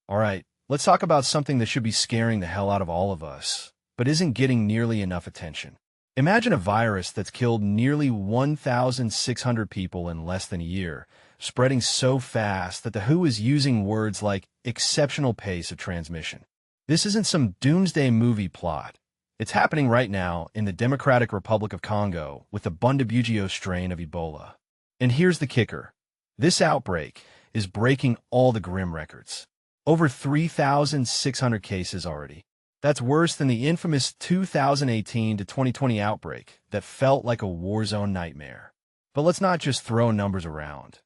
All right, let's talk about something that should be scaring the hell out of all of us, but isn't getting nearly enough attention. Imagine a virus that's killed nearly 1,600 people in less than a year, spreading so fast that the WHO is using words like exceptional pace of transmission. This isn't some doomsday movie plot. It's happening right now in the Democratic Republic of Congo with the Bundibugyo strain of Ebola. And here's the kicker. This outbreak is breaking all the grim records. Over 3,600 cases already. That's worse than the infamous 2018 to 2020 outbreak that felt like a war zone nightmare. But let's not just throw numbers around.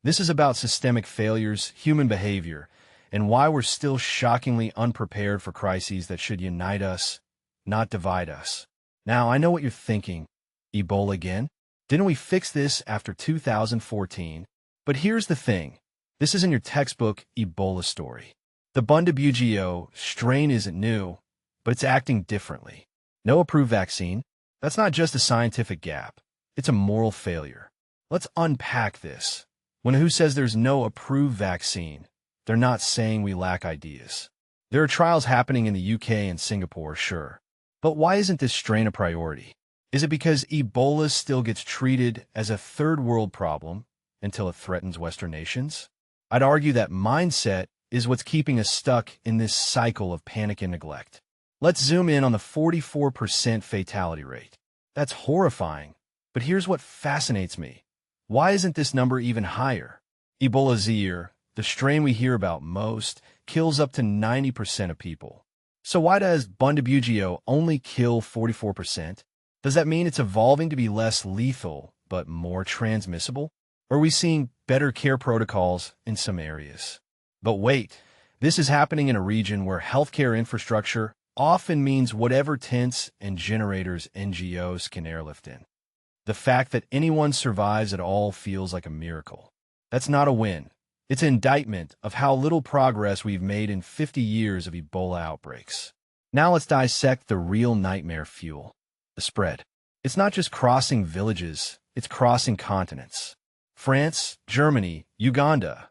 This is about systemic failures, human behavior, and why we're still shockingly unprepared for crises that should unite us, not divide us. Now, I know what you're thinking. Ebola again? Didn't we fix this after 2014? But here's the thing. This isn't your textbook Ebola story. The Bundibugyo strain isn't new, but it's acting differently. No approved vaccine? That's not just a scientific gap. It's a moral failure. Let's unpack this. When WHO says there's no approved vaccine, they're not saying we lack ideas. There are trials happening in the UK and Singapore, sure. But why isn't this strain a priority? Is it because Ebola still gets treated as a third world problem until it threatens Western nations? I'd argue that mindset is what's keeping us stuck in this cycle of panic and neglect. Let's zoom in on the 44% fatality rate. That's horrifying, but here's what fascinates me. Why isn't this number even higher? Ebola Zaire, the strain we hear about most, kills up to 90% of people. So why does Bundibugyo only kill 44%? Does that mean it's evolving to be less lethal, but more transmissible? Or are we seeing better care protocols in some areas? But wait, this is happening in a region where healthcare infrastructure often means whatever tents and generators NGOs can airlift in. The fact that anyone survives at all feels like a miracle. That's not a win. It's an indictment of how little progress we've made in 50 years of Ebola outbreaks. Now let's dissect the real nightmare fuel, the spread. It's not just crossing villages, it's crossing continents. France, Germany, Uganda.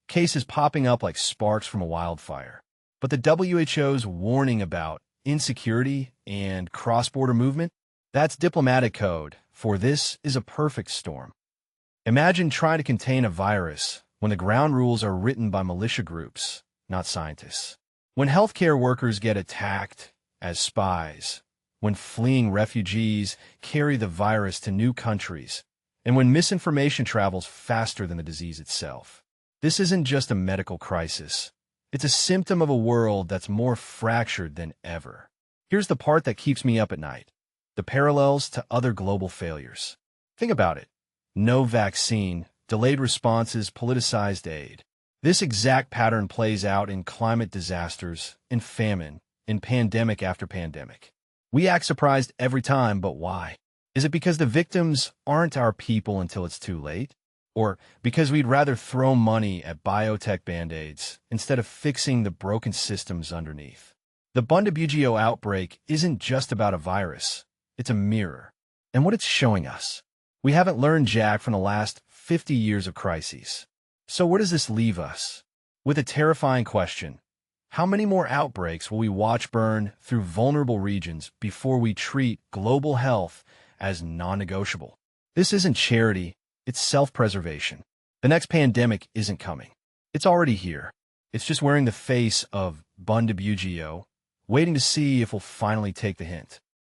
Cases popping up like sparks from a wildfire. But the WHO's warning about insecurity and cross-border movement? That's diplomatic code, for this is a perfect storm. Imagine trying to contain a virus when the ground rules are written by militia groups, not scientists. When healthcare workers get attacked as spies, when fleeing refugees carry the virus to new countries, and when misinformation travels faster than the disease itself. This isn't just a medical crisis. It's a symptom of a world that's more fractured than ever. Here's the part that keeps me up at night. The parallels to other global failures. Think about it. No vaccine, delayed responses, politicized aid. This exact pattern plays out in climate disasters, in famine, in pandemic after pandemic. We act surprised every time, but why? Is it because the victims aren't our people until it's too late? Or because we'd rather throw money at biotech band-aids instead of fixing the broken systems underneath? The Bundibugyo outbreak isn't just about a virus. It's a mirror. And what it's showing us? We haven't learned jack from the last 50 years of crises. So where does this leave us? With a terrifying question. How many more outbreaks will we watch burn through vulnerable regions before we treat global health as non-negotiable? This isn't charity, it's self-preservation. The next pandemic isn't coming. It's already here. It's just wearing the face of Bundibugyo, waiting to see if we'll finally take the hint.